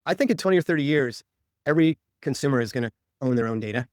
I think in 20 or 30 years, every consumer is going to own their own data.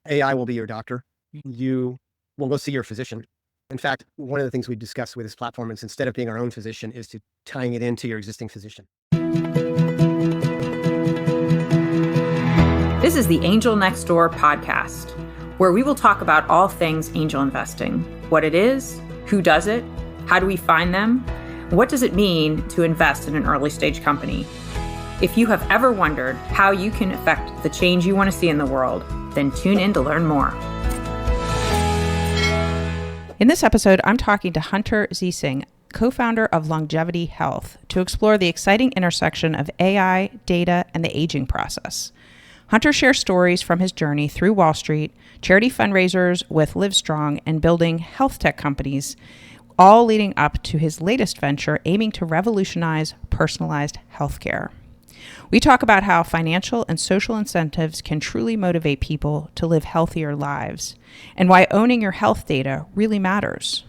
AI will be your doctor. You will go see your physician. In fact, one of the things we discussed with this platform is instead of being our own physician is to tying it into your existing physician. This is the Angel Next Door podcast, where we will talk about all things angel investing, what it is, who does it, how do we find them, what does it mean to invest in an early stage company. If you have ever wondered how you can affect the change you want to see in the world, then tune in to learn more. In this episode, I'm talking to Hunter Ziesing, co-founder of Longevity Health, to explore the exciting intersection of AI, data, and the aging process. Hunter shares stories from his journey through Wall Street, charity fundraisers with Livestrong, and building health tech companies, all leading up to his latest venture aiming to revolutionize personalized healthcare. We talk about how financial and social incentives can truly motivate people to live healthier lives, and why owning your health data really matters.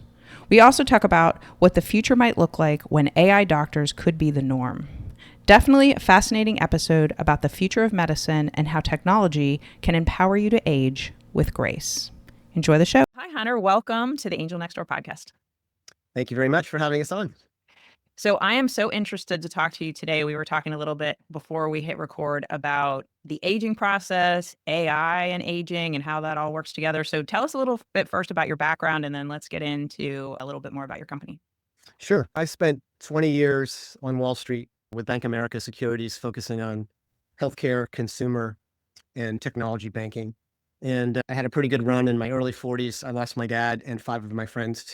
We also talk about what the future might look like when AI doctors could be the norm. Definitely a fascinating episode about the future of medicine and how technology can empower you to age with grace. Enjoy the show. Hi, Hunter. Welcome to the Angel Next Door podcast. Thank you very much for having us on. So I am so interested to talk to you today. We were talking a little bit before we hit record about the aging process, AI and aging, and how that all works together. So tell us a little bit first about your background, and then let's get into a little bit more about your company. Sure. I spent 20 years on Wall Street with Bank of America Securities, focusing on healthcare, consumer, and technology banking. And I had a pretty good run in my early 40s. I lost my dad and 5 of my friends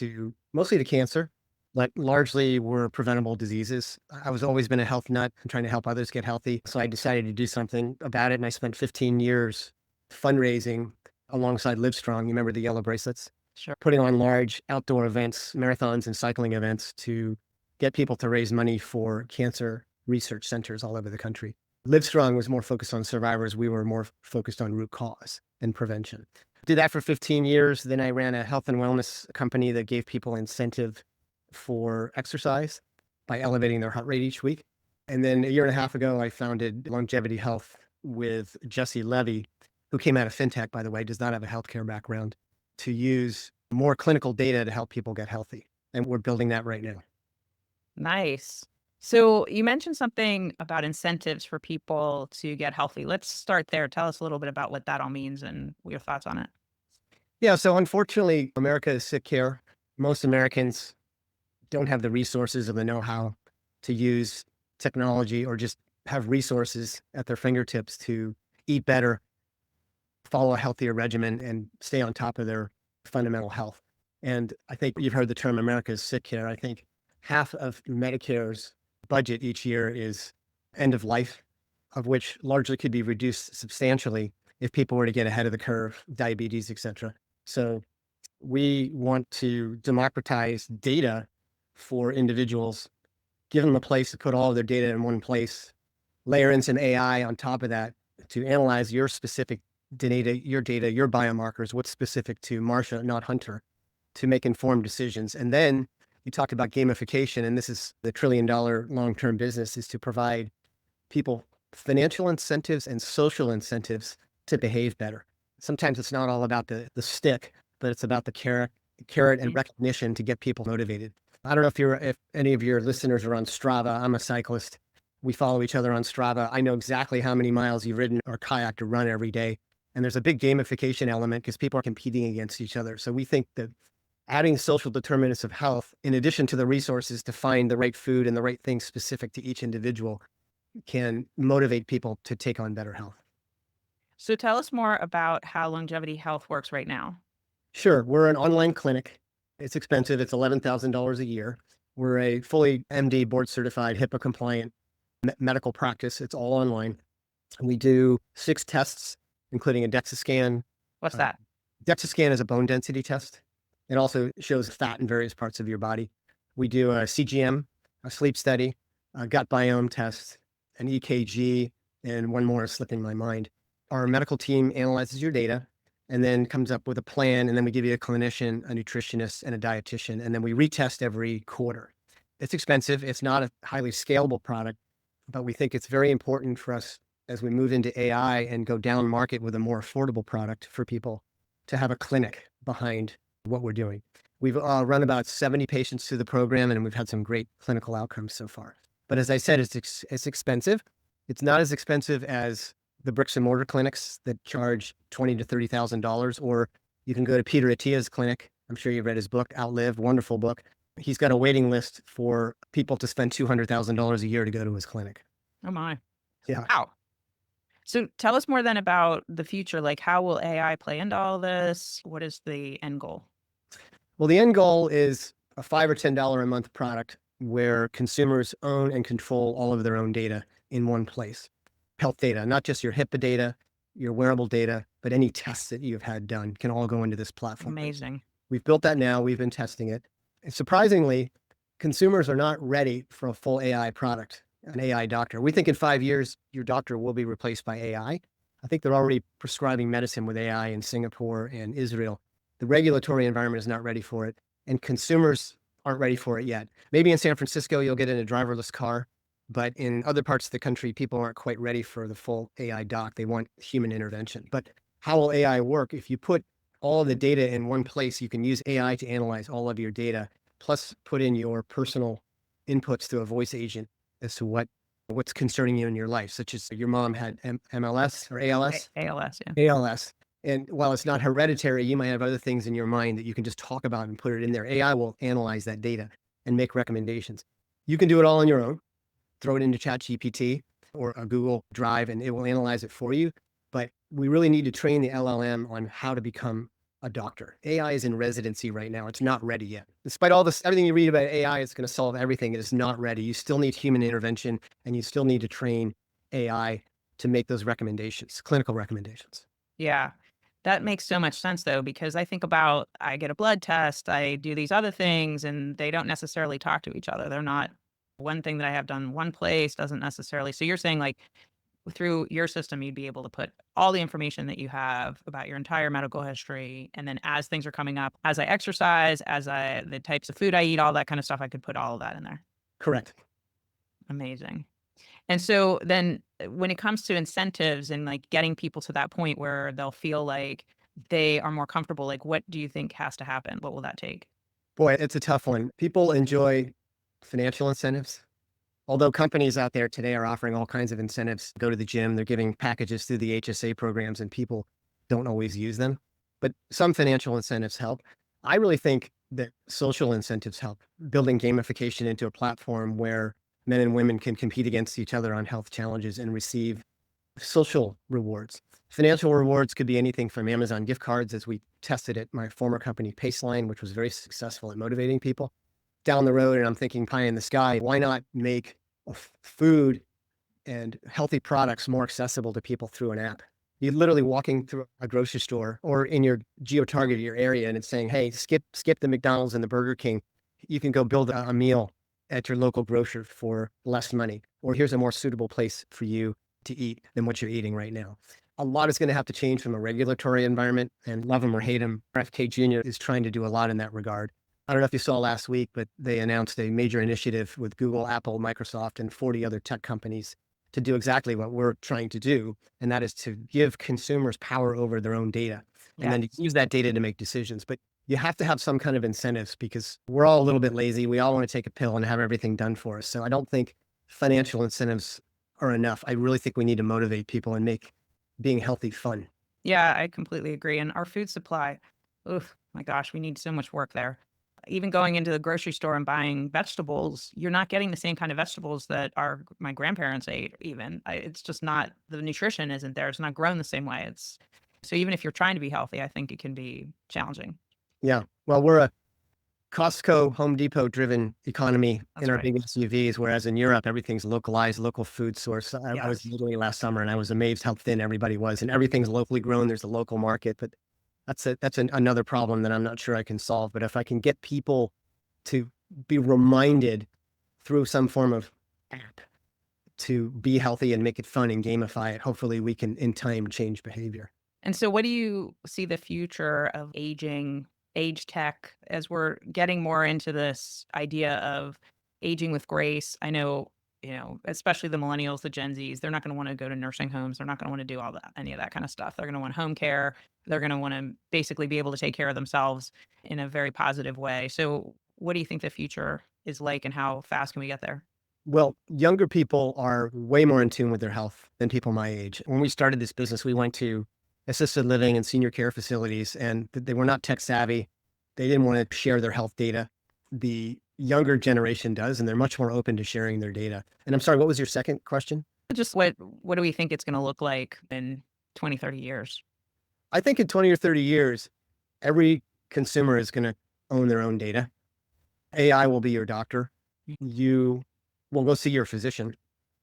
mostly to cancer. Like largely were preventable diseases. I was always been a health nut and trying to help others get healthy. So I decided to do something about it. And I spent 15 years fundraising alongside Livestrong. You remember the yellow bracelets? Sure. Putting on large outdoor events, marathons and cycling events to get people to raise money for cancer research centers all over the country. Livestrong was more focused on survivors. We were more focused on root cause and prevention. Did that for 15 years. Then I ran a health and wellness company that gave people incentive for exercise by elevating their heart rate each week. And then a year and a half ago, I founded Longevity Health with Jesse Levy, who came out of fintech, by the way, does not have a healthcare background, to use more clinical data to help people get healthy. And we're building that right now. Nice. So you mentioned something about incentives for people to get healthy. Let's start there. Tell us a little bit about what that all means and your thoughts on it. Yeah, so unfortunately, America is sick care. Most Americans don't have the resources or the know-how to use technology or just have resources at their fingertips to eat better, follow a healthier regimen, and stay on top of their fundamental health. And I think you've heard the term America's sick care. I think half of Medicare's budget each year is end of life, of which largely could be reduced substantially if people were to get ahead of the curve, diabetes, et cetera. So we want to democratize data for individuals, give them a place to put all of their data in one place, layer in some AI on top of that to analyze your specific data, your biomarkers, what's specific to Marcia, not Hunter, to make informed decisions. And then you talked about gamification, and this is the $1 trillion long-term business, is to provide people financial incentives and social incentives to behave better. Sometimes it's not all about the stick, but it's about the carrot and recognition to get people motivated. I don't know if any of your listeners are on Strava. I'm a cyclist. We follow each other on Strava. I know exactly how many miles you've ridden or kayaked or run every day. And there's a big gamification element because people are competing against each other. So we think that adding social determinants of health, in addition to the resources to find the right food and the right things specific to each individual, can motivate people to take on better health. So tell us more about how Longevity Health works right now. Sure. We're an online clinic. It's expensive. It's $11,000 a year. We're a fully MD board certified HIPAA compliant medical practice. It's all online. We do 6 tests, including a DEXA scan. What's that? DEXA scan is a bone density test. It also shows fat in various parts of your body. We do a CGM, a sleep study, a gut biome test, an EKG, and one more is slipping my mind. Our medical team analyzes your data and then comes up with a plan. And then we give you a clinician, a nutritionist, and a dietitian. And then we retest every quarter. It's expensive. It's not a highly scalable product. but we think it's very important for us as we move into AI and go down market with a more affordable product for people to have a clinic behind what we're doing. We've run about 70 patients through the program, and we've had some great clinical outcomes so far. But as I said, it's expensive. It's not as expensive as the bricks and mortar clinics that charge $20,000 to $30,000, or you can go to Peter Attia's clinic. I'm sure you've read his book, Outlive, wonderful book. He's got a waiting list for people to spend $200,000 a year to go to his clinic. Oh my. Yeah. Wow. So tell us more then about the future. Like, how will AI play into all this? What is the end goal? Well, the end goal is a $5 or $10 a month product where consumers own and control all of their own data in one place. Health data, not just your HIPAA data, your wearable data, but any tests that you've had done can all go into this platform. Amazing. We've built that now. We've been testing it. And surprisingly, consumers are not ready for a full AI product, an AI doctor. We think in 5 years, your doctor will be replaced by AI. I think they're already prescribing medicine with AI in Singapore and Israel. The regulatory environment is not ready for it, and consumers aren't ready for it yet. Maybe in San Francisco, you'll get in a driverless car, but in other parts of the country, people aren't quite ready for the full AI doc. They want human intervention. But how will AI work? If you put all of the data in one place, you can use AI to analyze all of your data, plus put in your personal inputs through a voice agent as to what's concerning you in your life, such as your mom had MLS or ALS. ALS, yeah. ALS. And while it's not hereditary, you might have other things in your mind that you can just talk about and put it in there. AI will analyze that data and make recommendations. You can do it all on your own. Throw it into ChatGPT or a Google Drive, and it will analyze it for you. But we really need to train the LLM on how to become a doctor. AI is in residency right now. It's not ready yet. Despite all this, everything you read about AI is going to solve everything. It is not ready. You still need human intervention, and you still need to train AI to make those recommendations, clinical recommendations. Yeah. That makes so much sense though, because I think about, I get a blood test, I do these other things, and they don't necessarily talk to each other. They're not one thing that I have done one place doesn't necessarily. So you're saying like through your system, you'd be able to put all the information that you have about your entire medical history. And then as things are coming up, as I exercise, the types of food I eat, all that kind of stuff, I could put all of that in there. Correct. Amazing. And so then when it comes to incentives and like getting people to that point where they'll feel like they are more comfortable, like what do you think has to happen? What will that take? Boy, it's a tough one. People enjoy financial incentives. Although companies out there today are offering all kinds of incentives, go to the gym, they're giving packages through the HSA programs, and people don't always use them. But some financial incentives help. I really think that social incentives help. Building gamification into a platform where men and women can compete against each other on health challenges and receive social rewards. Financial rewards could be anything from Amazon gift cards, as we tested at my former company, Paceline, which was very successful at motivating people. Down the road, and I'm thinking pie in the sky, why not make food and healthy products more accessible to people through an app? You're literally walking through a grocery store or in your geo-targeted your area, and it's saying, hey, skip the McDonald's and the Burger King. You can go build a meal at your local grocer for less money, or here's a more suitable place for you to eat than what you're eating right now. A lot is going to have to change from a regulatory environment, and love them or hate them, RFK Jr. is trying to do a lot in that regard. I don't know if you saw last week, but they announced a major initiative with Google, Apple, Microsoft, and 40 other tech companies to do exactly what we're trying to do. And that is to give consumers power over their own data and then to use that data to make decisions. But you have to have some kind of incentives because we're all a little bit lazy. We all want to take a pill and have everything done for us. So I don't think financial incentives are enough. I really think we need to motivate people and make being healthy fun. Yeah, I completely agree. And our food supply, oh my gosh, we need so much work there. Even going into the grocery store and buying vegetables, you're not getting the same kind of vegetables that my grandparents ate even. It's just not, the nutrition isn't there. It's not grown the same way. So even if you're trying to be healthy, I think it can be challenging. Yeah. Well, we're a Costco, Home Depot driven economy in our big SUVs, whereas in Europe, everything's localized, local food source. I was in Italy last summer and I was amazed how thin everybody was, and everything's locally grown. There's a local market, but that's another problem that I'm not sure I can solve. But if I can get people to be reminded through some form of app to be healthy and make it fun and gamify it, hopefully we can in time change behavior. And so what do you see the future of age tech as we're getting more into this idea of aging with grace? I know especially the millennials, the Gen Zs, they're not going to want to go to nursing homes. They're not going to want to do all that, any of that kind of stuff. They're going to want home care. They're going to want to basically be able to take care of themselves in a very positive way. So what do you think the future is like, and how fast can we get there? Well, younger people are way more in tune with their health than people my age. When we started this business, we went to assisted living and senior care facilities, and they were not tech savvy. They didn't want to share their health data. The younger generation does, and they're much more open to sharing their data. And I'm sorry, what was your second question? Just what do we think it's going to look like in 20, 30 years? I think in 20 or 30 years, every consumer is going to own their own data. AI will be your doctor. You will go see your physician.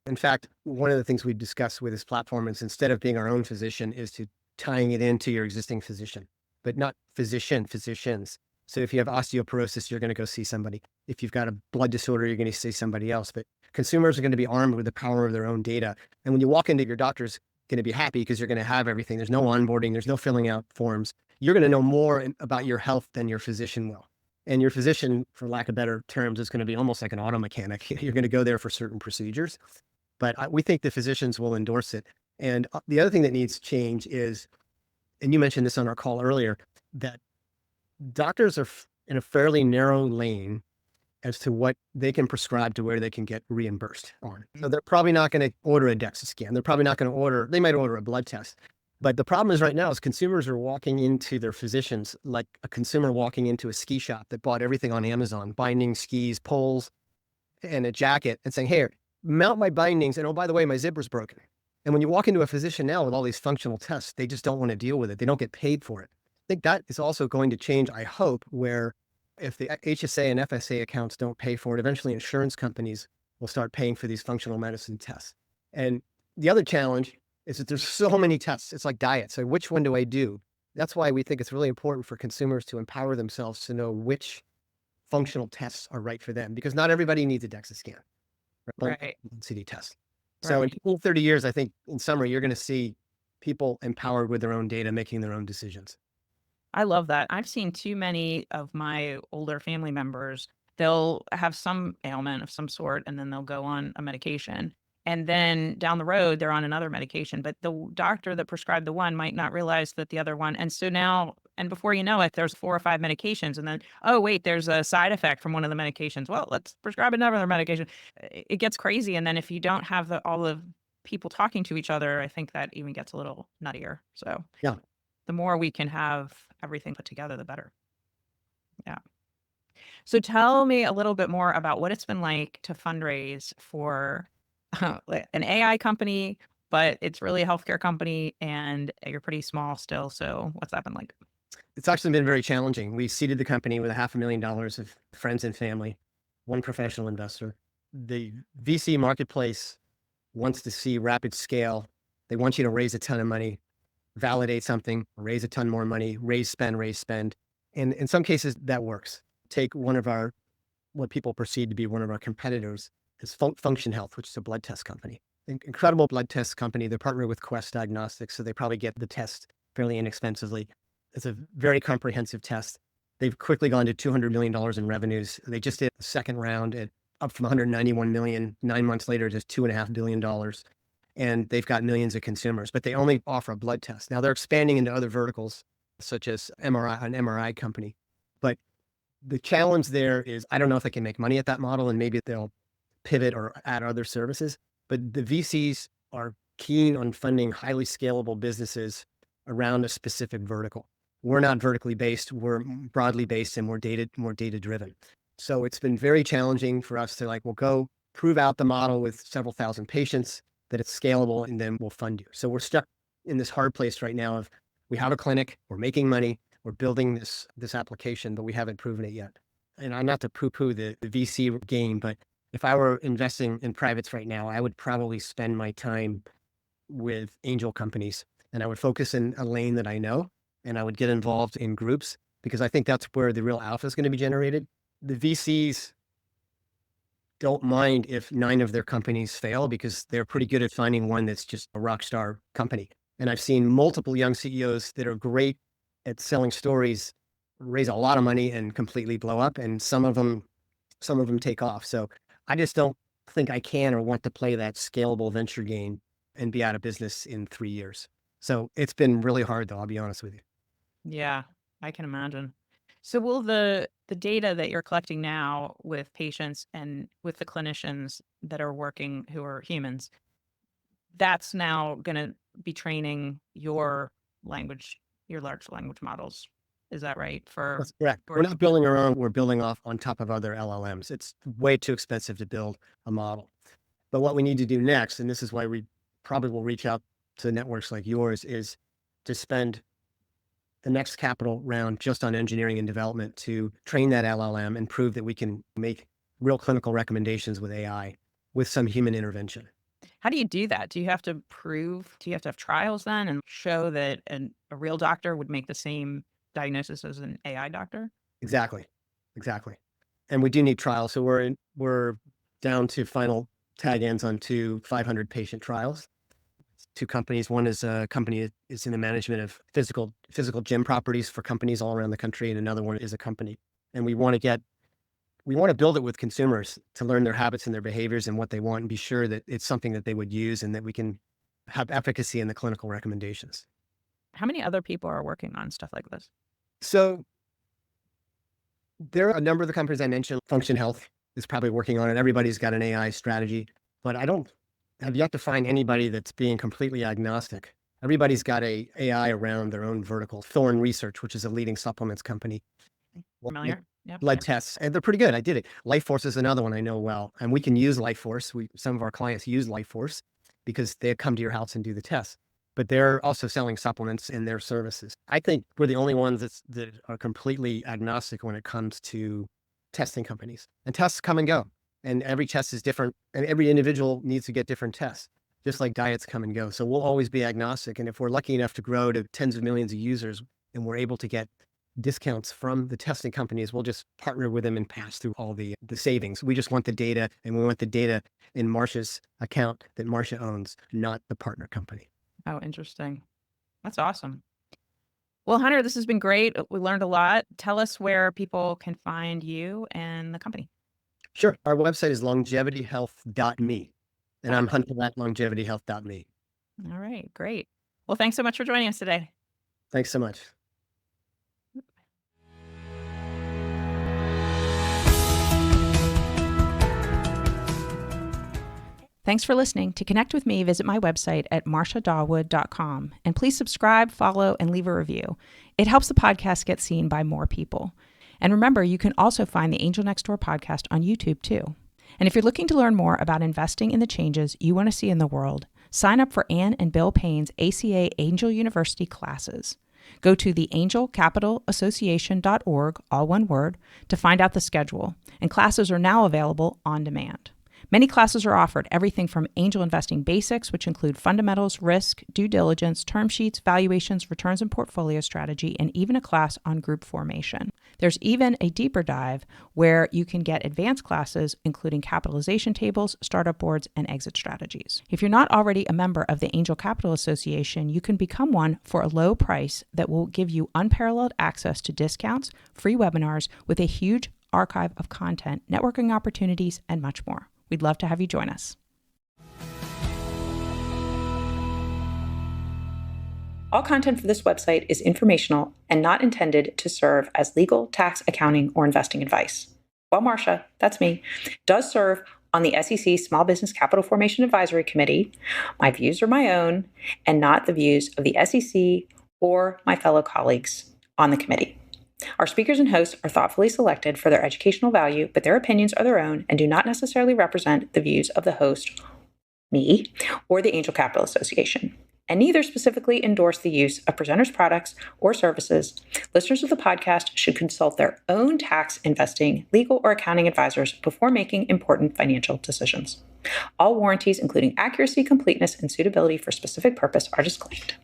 In fact, one of the things we discussed with this platform is, instead of being our own physician, is to tying it into your existing physician, but not physicians. So if you have osteoporosis, you're going to go see somebody. If you've got a blood disorder, you're going to see somebody else. But consumers are going to be armed with the power of their own data. And when you walk into your doctor's going to be happy because you're going to have everything. There's no onboarding. There's no filling out forms. You're going to know more about your health than your physician will. And your physician, for lack of better terms, is going to be almost like an auto mechanic. You're going to go there for certain procedures, but we think the physicians will endorse it. And the other thing that needs change is, and you mentioned this on our call earlier, that doctors are in a fairly narrow lane as to what they can prescribe to where they can get reimbursed on. So they're probably not going to order a DEXA scan. They're probably not going to order, they might order a blood test. But the problem is right now is consumers are walking into their physicians like a consumer walking into a ski shop that bought everything on Amazon, bindings, skis, poles, and a jacket, and saying, "Here, mount my bindings. And oh, by the way, my zipper's broken." And when you walk into a physician now with all these functional tests, they just don't want to deal with it. They don't get paid for it. I think that is also going to change, I hope, where if the HSA and FSA accounts don't pay for it, eventually insurance companies will start paying for these functional medicine tests. And the other challenge is that there's so many tests. It's like diet. So which one do I do? That's why we think it's really important for consumers to empower themselves to know which functional tests are right for them, because not everybody needs a DEXA scan, Right. CD test. So in 30 years, I think in summary, you're going to see people empowered with their own data, making their own decisions. I love that. I've seen too many of my older family members. They'll have some ailment of some sort, and then they'll go on a medication. And then down the road, they're on another medication. But the doctor that prescribed the one might not realize that the other one. And so now, and before you know it, there's 4 or 5 medications. And then, oh, wait, there's a side effect from one of the medications. Well, let's prescribe another medication. It gets crazy. And then if you don't have all the people talking to each other, I think that even gets a little nuttier. So Yeah. the more we can have everything put together, the better. Yeah. So tell me a little bit more about what it's been like to fundraise for an AI company, but it's really a healthcare company and you're pretty small still. So what's that been like? It's actually been very challenging. We seeded the company with $500,000 of friends and family, one professional investor. The VC marketplace wants to see rapid scale. They want you to raise a ton of money, validate something, raise a ton more money, raise, spend. And in some cases that works. Take one of our, what people perceive to be one of our competitors, is Function Health, which is a blood test company. Incredible blood test company. They're partnered with Quest Diagnostics, so they probably get the test fairly inexpensively. It's a very comprehensive test. They've quickly gone to $200 million in revenues. They just did a second round at up from 191 million, 9 months later, just $2.5 billion. And they've got millions of consumers, but they only offer a blood test. Now they're expanding into other verticals, such as MRI, an MRI company. But the challenge there is, I don't know if they can make money at that model, and maybe they'll pivot or add other services. But the VCs are keen on funding highly scalable businesses around a specific vertical. We're not vertically based, we're broadly based, and we're data driven. So it's been very challenging for us to we'll go prove out the model with several thousand patients, that it's scalable, and then we'll fund you. So we're stuck in this hard place right now of, we have a clinic, we're making money, we're building this application, but we haven't proven it yet. And I'm not to poo-poo the VC game, but if I were investing in privates right now, I would probably spend my time with angel companies, and I would focus in a lane that I know, and I would get involved in groups, because I think that's where the real alpha is going to be generated. The VCs don't mind if 9 of their companies fail, because they're pretty good at finding one that's just a rock star company. And I've seen multiple young CEOs that are great at selling stories raise a lot of money and completely blow up, and some of them take off. So I just don't think I can or want to play that scalable venture game and be out of business in 3 years. So it's been really hard, though, I'll be honest with you. Yeah, I can imagine. So will the data that you're collecting now with patients and with the clinicians that are working who are humans, that's now going to be training your language, your large language models. Is that right? That's correct. We're not building our own. We're building off on top of other LLMs. It's way too expensive to build a model. But what we need to do next, and this is why we probably will reach out to networks like yours, is to spend the next capital round just on engineering and development to train that LLM and prove that we can make real clinical recommendations with AI with some human intervention. How do you do that? Do you have to have trials then and show that a real doctor would make the same diagnosis as an AI doctor? Exactly. Exactly. And we do need trials. So we're down to final tag ends on 2 500 patient trials. 2 companies. One is a company that is in the management of physical gym properties for companies all around the country, and another one is a company. And we want to build it with consumers to learn their habits and their behaviors and what they want, and be sure that it's something that they would use and that we can have efficacy in the clinical recommendations. How many other people are working on stuff like this? So there are a number of the companies I mentioned. Function Health is probably working on it. Everybody's got an AI strategy, but I don't have yet to find anybody that's being completely agnostic. Everybody's got a AI around their own vertical. Thorne Research, which is a leading supplements company. Familiar? Yeah. Blood tests, and they're pretty good. I did it. LifeForce is another one I know well, and we can use LifeForce. Some of our clients use LifeForce because they come to your house and do the tests, but they're also selling supplements in their services. I think we're the only ones that are completely agnostic when it comes to testing companies. And tests come and go, and every test is different, and every individual needs to get different tests, just like diets come and go. So we'll always be agnostic. And if we're lucky enough to grow to tens of millions of users and we're able to get discounts from the testing companies, we'll just partner with them and pass through all the savings. We just want the data, and we want the data in Marcia's account that Marcia owns, not the partner company. Oh, interesting. That's awesome. Well, Hunter, this has been great. We learned a lot. Tell us where people can find you and the company. Sure. Our website is longevityhealth.me, and I'm Hunter at longevityhealth.me. All right, great. Well, thanks so much for joining us today. Thanks so much. Thanks for listening. To connect with me, visit my website at marciadawood.com. And please subscribe, follow, and leave a review. It helps the podcast get seen by more people. And remember, you can also find the Angel Next Door podcast on YouTube too. And if you're looking to learn more about investing in the changes you want to see in the world, sign up for Ann and Bill Payne's ACA Angel University classes. Go to theangelcapitalassociation.org, all one word, to find out the schedule. And classes are now available on demand. Many classes are offered, everything from angel investing basics, which include fundamentals, risk, due diligence, term sheets, valuations, returns and portfolio strategy, and even a class on group formation. There's even a deeper dive where you can get advanced classes, including capitalization tables, startup boards, and exit strategies. If you're not already a member of the Angel Capital Association, you can become one for a low price that will give you unparalleled access to discounts, free webinars with a huge archive of content, networking opportunities, and much more. We'd love to have you join us. All content for this website is informational and not intended to serve as legal, tax, accounting, or investing advice. While Marcia, that's me, does serve on the SEC Small Business Capital Formation Advisory Committee, my views are my own and not the views of the SEC or my fellow colleagues on the committee. Our speakers and hosts are thoughtfully selected for their educational value, but their opinions are their own and do not necessarily represent the views of the host, me, or the Angel Capital Association, and neither specifically endorse the use of presenters' products or services. Listeners of the podcast should consult their own tax, investing, legal, or accounting advisors before making important financial decisions. All warranties, including accuracy, completeness, and suitability for specific purpose, are disclaimed.